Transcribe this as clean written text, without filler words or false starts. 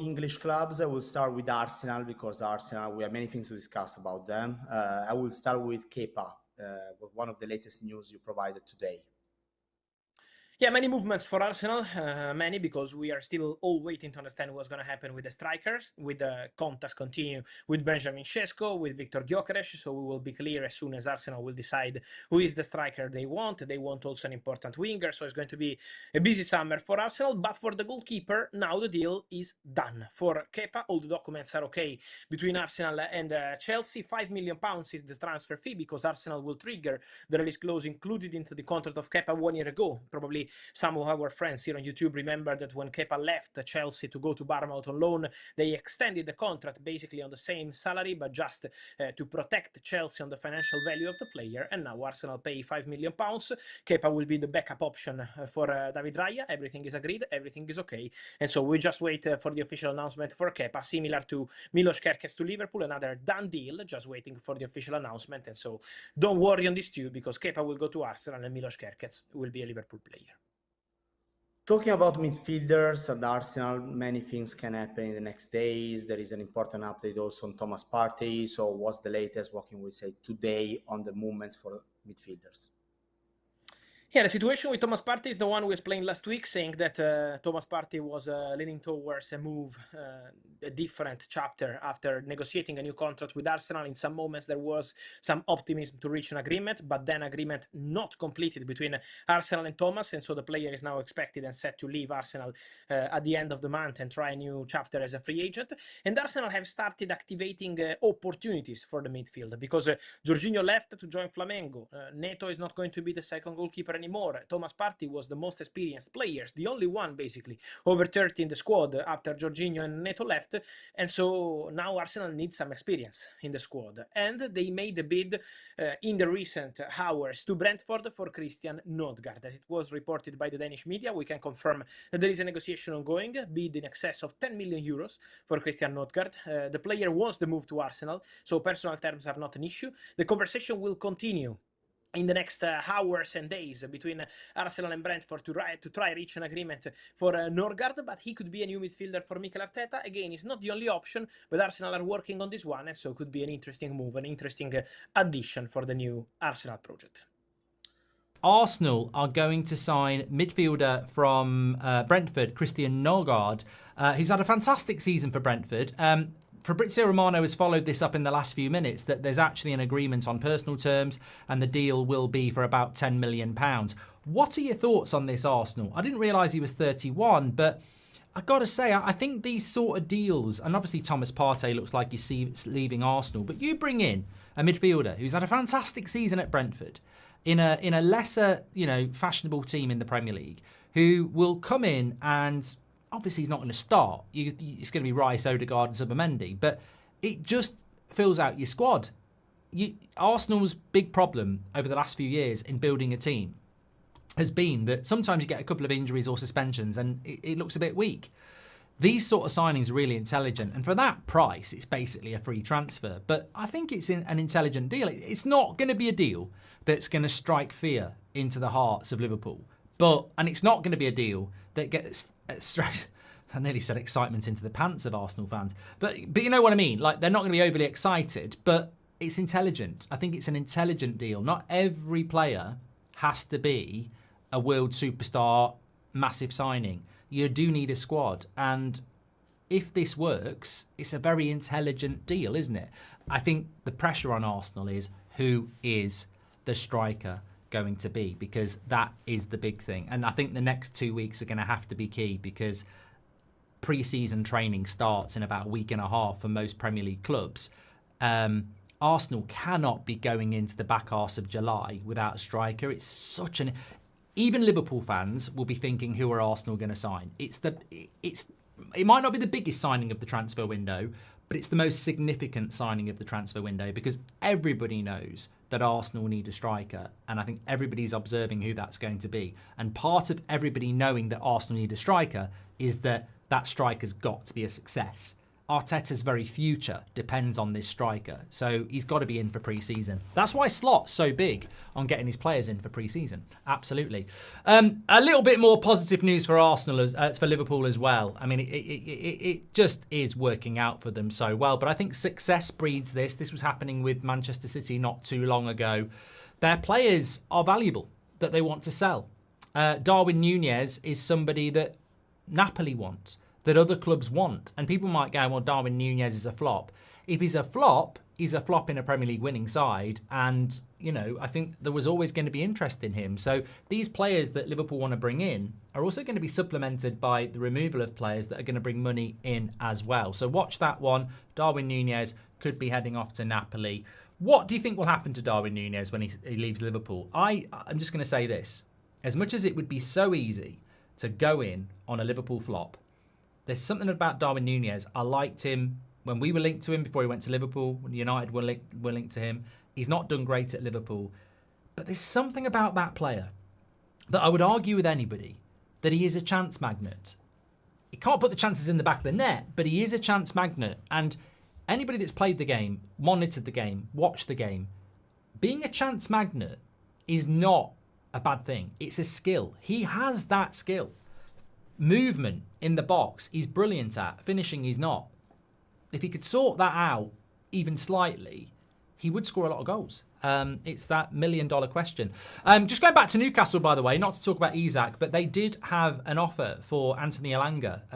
English clubs. I will start with Arsenal because Arsenal, we have many things to discuss about them. I will start with Kepa, one of the latest news you provided today. Yeah, many movements for Arsenal, many, because we are still all waiting to understand what's going to happen with the strikers, with the contacts continue with Benjamin Sesko, with Viktor Gyökeres, so we will be clear as soon as Arsenal will decide who is the striker they want. They want also an important winger, so it's going to be a busy summer for Arsenal, but for the goalkeeper, now the deal is done. For Kepa, all the documents are okay between Arsenal and Chelsea. £5 million is the transfer fee, because Arsenal will trigger the release clause included into the contract of Kepa 1 year ago. Probably some of our friends here on YouTube remember that when Kepa left Chelsea to go to Bournemouth on loan, they extended the contract basically on the same salary, but just to protect Chelsea on the financial value of the player. And now Arsenal pay £5 million. Kepa will be the backup option for David Raya. Everything is agreed, everything is okay. And so we just wait for the official announcement for Kepa, similar to Milos Kerkez to Liverpool, another done deal, just waiting for the official announcement. And so don't worry on this too, because Kepa will go to Arsenal and Milos Kerkez will be a Liverpool player. Talking about midfielders at Arsenal, many things can happen in the next days. There is an important update also on Thomas Partey. So what's the latest? What can we say today on the movements for midfielders? Yeah, the situation with Thomas Partey is the one we explained last week, saying that Thomas Partey was leaning towards a move, a different chapter after negotiating a new contract with Arsenal. In some moments, there was some optimism to reach an agreement, but then agreement not completed between Arsenal and Thomas. And so the player is now expected and set to leave Arsenal at the end of the month and try a new chapter as a free agent. And Arsenal have started activating opportunities for the midfield, because Jorginho left to join Flamengo. Neto is not going to be the second goalkeeper anymore. Thomas Partey was the most experienced players, the only one basically over 30 in the squad after Jorginho and Neto left, and so now Arsenal needs some experience in the squad, and they made a bid in the recent hours to Brentford for Christian Nordgaard. As it was reported by the Danish media, we can confirm that there is a negotiation ongoing, bid in excess of 10 million euros for Christian Nordgaard. The player wants the move to Arsenal, so personal terms are not an issue. The conversation will continue in the next hours and days between Arsenal and Brentford to try reach an agreement for Nordgaard, but he could be a new midfielder for Mikel Arteta. Again, it's not the only option, but Arsenal are working on this one, and so could be an interesting move, an interesting addition for the new Arsenal project. Arsenal are going to sign midfielder from Brentford, Christian Nordgaard, who's had a fantastic season for Brentford. Fabrizio Romano has followed this up in the last few minutes that there's actually an agreement on personal terms and the deal will be for about £10 million. What are your thoughts on this, Arsenal? I didn't realise he was 31, but I've got to say, I think these sort of deals, and obviously Thomas Partey looks like he's leaving Arsenal, but you bring in a midfielder who's had a fantastic season at Brentford in a lesser, fashionable team in the Premier League, who will come in and obviously he's not going to start. It's going to be Rice, Odegaard and Zubimendi, but it just fills out your squad. Arsenal's big problem over the last few years in building a team has been that sometimes you get a couple of injuries or suspensions and it looks a bit weak. These sort of signings are really intelligent, and for that price, it's basically a free transfer. But I think it's an intelligent deal. It's not going to be a deal that's going to strike fear into the hearts of Liverpool. And it's not going to be a deal that gets I nearly said excitement into the pants of Arsenal fans. But you know what I mean? Like, they're not going to be overly excited, but it's intelligent. I think it's an intelligent deal. Not every player has to be a world superstar, massive signing. You do need a squad. And if this works, it's a very intelligent deal, isn't it? I think the pressure on Arsenal is, who is the striker going to be? Because that is the big thing. And I think the next 2 weeks are going to have to be key, because pre-season training starts in about a week and a half for most Premier League clubs. Arsenal cannot be going into the back arse of July without a striker. It's such an... Even Liverpool fans will be thinking, who are Arsenal going to sign? It might not be the biggest signing of the transfer window, but it's the most significant signing of the transfer window, because everybody knows that Arsenal need a striker, and I think everybody's observing who that's going to be. And part of everybody knowing that Arsenal need a striker is that that striker's got to be a success. Arteta's very future depends on this striker. So he's got to be in for pre-season. That's why Slot's so big on getting his players in for pre-season. Absolutely. A little bit more positive news for Arsenal, for Liverpool as well. I mean, it just is working out for them so well. But I think success breeds this. This was happening with Manchester City not too long ago. Their players are valuable that they want to sell. Darwin Núñez is somebody that Napoli want, that other clubs want. And people might go, well, Darwin Núñez is a flop. If he's a flop in a Premier League winning side. And, you know, I think there was always going to be interest in him. So these players that Liverpool want to bring in are also going to be supplemented by the removal of players that are going to bring money in as well. So watch that one. Darwin Núñez could be heading off to Napoli. What do you think will happen to Darwin Núñez when he leaves Liverpool? I'm just going to say this. As much as it would be so easy to go in on a Liverpool flop, there's something about Darwin Núñez. I liked him when we were linked to him before he went to Liverpool, when United were linked to him. He's not done great at Liverpool. But there's something about that player that I would argue with anybody that he is a chance magnet. He can't put the chances in the back of the net, but he is a chance magnet. And anybody that's played the game, monitored the game, watched the game, being a chance magnet is not a bad thing. It's a skill. He has that skill. Movement in the box, he's brilliant at. Finishing, he's not. If he could sort that out even slightly, he would score a lot of goals. It's that $1 million question. Just going back to Newcastle, by the way, not to talk about Isak, but they did have an offer for Anthony Elanga.